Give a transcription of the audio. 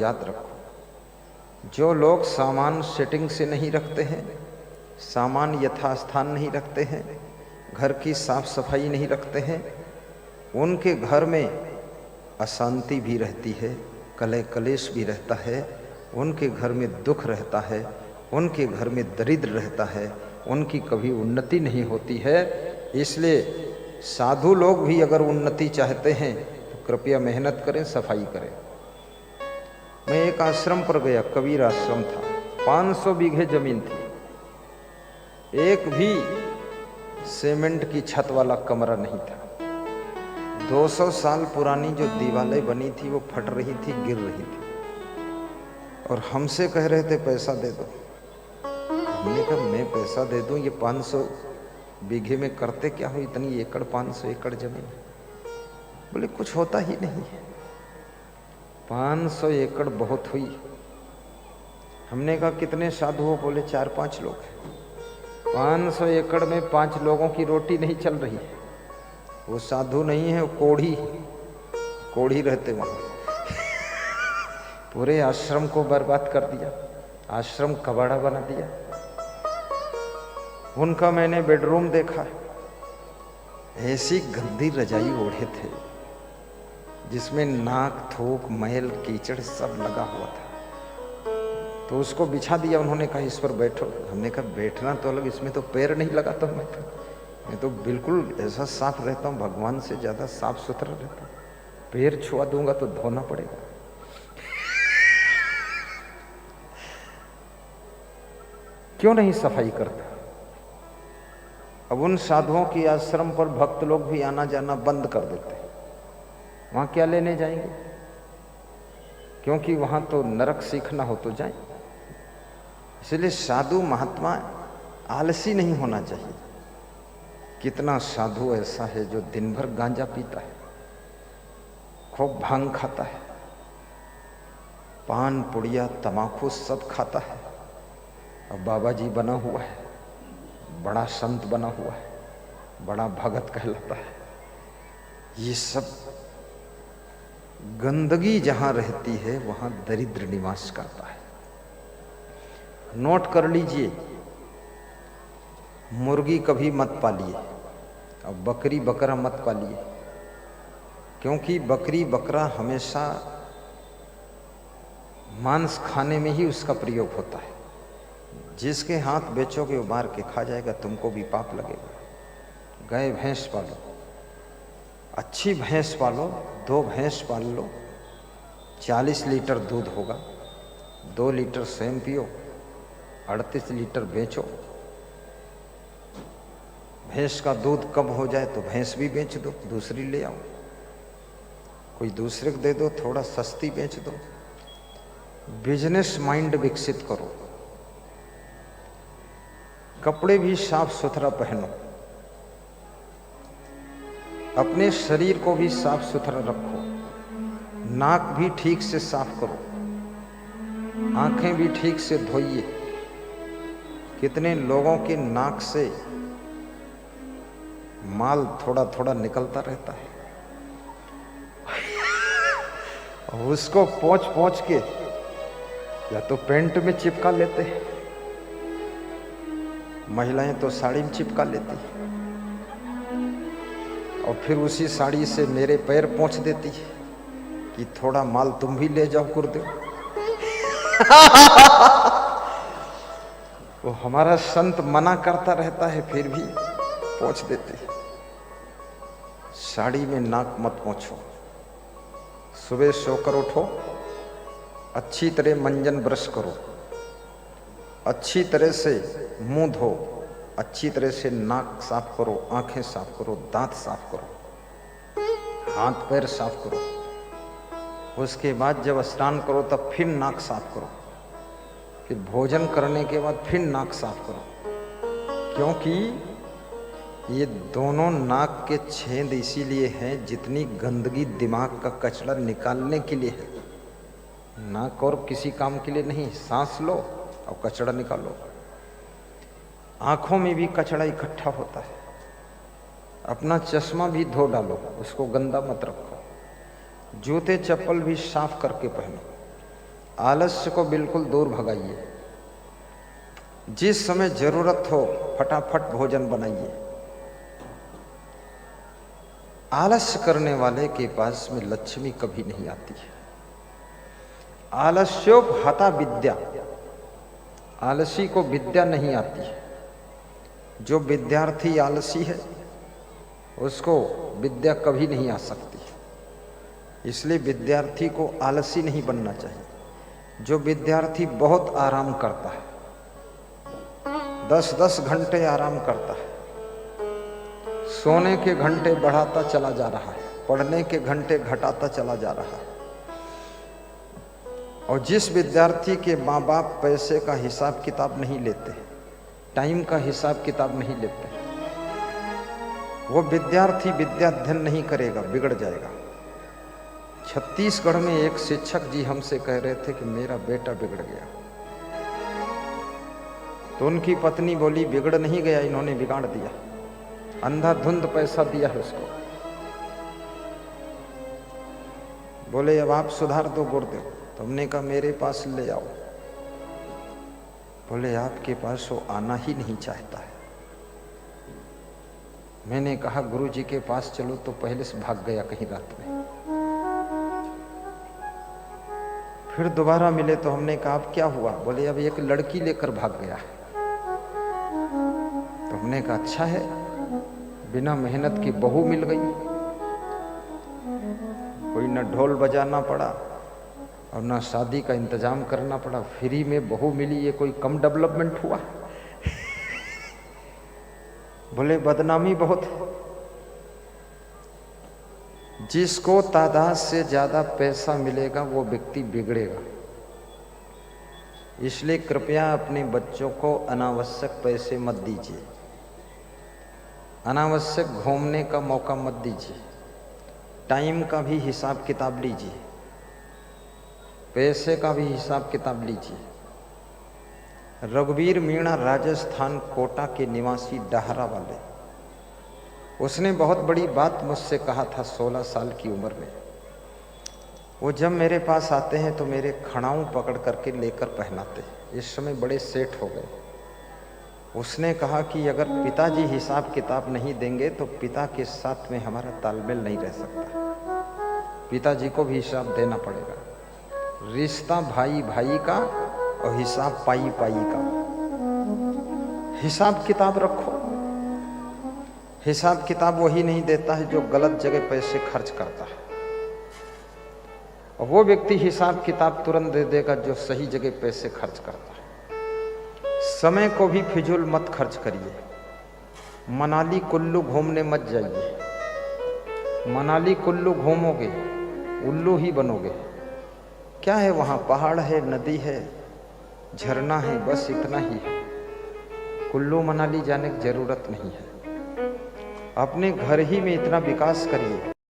याद रखो, जो लोग सामान सेटिंग से नहीं रखते हैं, सामान यथास्थान नहीं रखते हैं, घर की साफ सफाई नहीं रखते हैं, उनके घर में अशांति भी रहती है, कलह कलेश भी रहता है, उनके घर में दुख रहता है, उनके घर में दरिद्र रहता है, उनकी कभी उन्नति नहीं होती है। इसलिए साधु लोग भी अगर उन्नति चाहते हैं तो कृपया मेहनत करें, सफाई करें। मैं एक आश्रम पर गया, कबीर आश्रम था, 500 बीघे जमीन थी, एक भी सीमेंट की छत वाला कमरा नहीं था। 200 साल पुरानी जो दीवारें बनी थी वो फट रही थी, गिर रही थी, और हमसे कह रहे थे पैसा दे दो। हमने कहा मैं पैसा दे दूं, ये 500 बीघे में करते क्या हो, इतनी एकड़ 500 एकड़ जमीन। बोले कुछ होता ही नहीं है, 500 एकड़ बहुत हुई। हमने कहा कितने साधु हो? बोले 4-5 लोग हैं। 500 एकड़ में 5 लोगों की रोटी नहीं चल रही है। वो साधु नहीं है, वो कोढ़ी रहते वहां। पूरे आश्रम को बर्बाद कर दिया, आश्रम कबाड़ा बना दिया। उनका मैंने बेडरूम देखा, ऐसी गंदी रजाई ओढ़े थे जिसमें नाक थूक मैल कीचड़ सब लगा हुआ था। तो उसको बिछा दिया, उन्होंने कहा इस पर बैठो। हमने कहा बैठना तो अलग, इसमें तो पैर नहीं लगाता हूँ मैं तो बिल्कुल ऐसा साफ रहता हूँ, भगवान से ज्यादा साफ सुथरा रहता हूँ। पैर छुआ दूंगा तो धोना पड़ेगा। क्यों नहीं सफाई करता? अब उन साधुओं की आश्रम पर भक्त लोग भी आना जाना बंद कर देते हैं। वहां क्या लेने जाएंगे? क्योंकि वहां तो नरक सीखना हो तो जाए। इसलिए साधु महात्मा आलसी नहीं होना चाहिए। कितना साधु ऐसा है जो दिन भर गांजा पीता है, खूब भांग खाता है, पान पुड़िया तमाकू सब खाता है, और बाबा जी बना हुआ है, बड़ा संत बना हुआ है, बड़ा भगत कहलाता है। ये सब गंदगी जहां रहती है वहां दरिद्र निवास करता है। नोट कर लीजिए, मुर्गी कभी मत पालिए और बकरी बकरा मत पालिए, क्योंकि बकरी बकरा हमेशा मांस खाने में ही उसका प्रयोग होता है। जिसके हाथ बेचोगे वो मार के खा जाएगा, तुमको भी पाप लगेगा। गाय भैंस पालो, अच्छी भैंस पालो, 2 भैंस पाल लो, 40 लीटर दूध होगा, 2 लीटर स्वयं पियो, 38 लीटर बेचो। भैंस का दूध कम हो जाए तो भैंस भी बेच दो, दूसरी ले आओ, कोई दूसरे को दे दो, थोड़ा सस्ती बेच दो। बिजनेस माइंड विकसित करो। कपड़े भी साफ सुथरा पहनो, अपने शरीर को भी साफ सुथरा रखो, नाक भी ठीक से साफ करो, आंखें भी ठीक से धोइए। कितने लोगों के नाक से माल थोड़ा थोड़ा निकलता रहता है, और उसको पोंछ पोंछ के या तो पेंट में चिपका लेते हैं, महिलाएं तो साड़ी में चिपका लेती है, और फिर उसी साड़ी से मेरे पैर पोंछ देती है कि थोड़ा माल तुम भी ले जाओ गुरुदेव। वो हमारा संत मना करता रहता है फिर भी पोंछ देती है। साड़ी में नाक मत पोंछो। सुबह सोकर उठो, अच्छी तरह मंजन ब्रश करो, अच्छी तरह से मुंह धो, अच्छी तरह से नाक साफ करो, आंखें साफ करो, दांत साफ करो, हाथ पैर साफ करो। उसके बाद जब स्नान करो तब फिर नाक साफ करो, फिर भोजन करने के बाद फिर नाक साफ करो। क्योंकि ये दोनों नाक के छेद इसीलिए हैं, जितनी गंदगी दिमाग का कचरा निकालने के लिए है। नाक और किसी काम के लिए नहीं। सांस लो और कचरा निकालो। आंखों में भी कचरा इकट्ठा होता है। अपना चश्मा भी धो डालो, उसको गंदा मत रखो। जूते चप्पल भी साफ करके पहनो। आलस्य को बिल्कुल दूर भगाइए। जिस समय जरूरत हो फटाफट भोजन बनाइए। आलस्य करने वाले के पास में लक्ष्मी कभी नहीं आती है। आलस्योपहता विद्या, आलसी को विद्या नहीं आती है। जो विद्यार्थी आलसी है उसको विद्या कभी नहीं आ सकती। इसलिए विद्यार्थी को आलसी नहीं बनना चाहिए। जो विद्यार्थी बहुत आराम करता है, 10-10 घंटे आराम करता है, सोने के घंटे बढ़ाता चला जा रहा है, पढ़ने के घंटे घटाता चला जा रहा है, और जिस विद्यार्थी के माँ बाप पैसे का हिसाब किताब नहीं लेते, टाइम का हिसाब किताब नहीं लेते, वो विद्यार्थी विद्या अध्ययन नहीं करेगा, बिगड़ जाएगा। छत्तीसगढ़ में एक शिक्षक जी हमसे कह रहे थे कि मेरा बेटा बिगड़ गया। तो उनकी पत्नी बोली बिगड़ नहीं गया, इन्होंने बिगाड़ दिया, अंधाधुंध पैसा दिया है उसको। बोले अब आप सुधार दो गुरुदेव। तो हमने कहा मेरे पास ले आओ। बोले आपके पास वो आना ही नहीं चाहता है। मैंने कहा गुरु जी के पास चलो, तो पहले से भाग गया कहीं रात में। फिर दोबारा मिले तो हमने कहा अब क्या हुआ? बोले अब एक लड़की लेकर भाग गया। तो हमने कहा अच्छा है, बिना मेहनत की बहू मिल गई। कोई न ढोल बजाना पड़ा और ना शादी का इंतजाम करना पड़ा, फ्री में बहू मिली, ये कोई कम डेवलपमेंट हुआ? बोले बदनामी बहुत है। जिसको तादाद से ज्यादा पैसा मिलेगा वो व्यक्ति बिगड़ेगा। इसलिए कृपया अपने बच्चों को अनावश्यक पैसे मत दीजिए, अनावश्यक घूमने का मौका मत दीजिए। टाइम का भी हिसाब किताब लीजिए, पैसे का भी हिसाब किताब लीजिए। रघुवीर मीणा राजस्थान कोटा के निवासी डहरा वाले, उसने बहुत बड़ी बात मुझसे कहा था 16 साल की उम्र में। वो जब मेरे पास आते हैं तो मेरे खड़ाऊं पकड़ करके लेकर पहनाते। इस समय बड़े सेठ हो गए। उसने कहा कि अगर पिताजी हिसाब किताब नहीं देंगे तो पिता के साथ में हमारा तालमेल नहीं रह सकता। पिताजी को भी हिसाब देना पड़ेगा। रिश्ता भाई भाई का और हिसाब पाई पाई का। हिसाब किताब रखो। हिसाब किताब वही नहीं देता है जो गलत जगह पैसे खर्च करता है, और वो व्यक्ति हिसाब किताब तुरंत दे देगा जो सही जगह पैसे खर्च करता है। समय को भी फिजूल मत खर्च करिए। मनाली कुल्लू घूमने मत जाइए। मनाली कुल्लू घूमोगे उल्लू ही बनोगे। क्या है वहाँ? पहाड़ है, नदी है, झरना है, बस इतना ही है। कुल्लू मनाली जाने की जरूरत नहीं है। अपने घर ही में इतना विकास करिए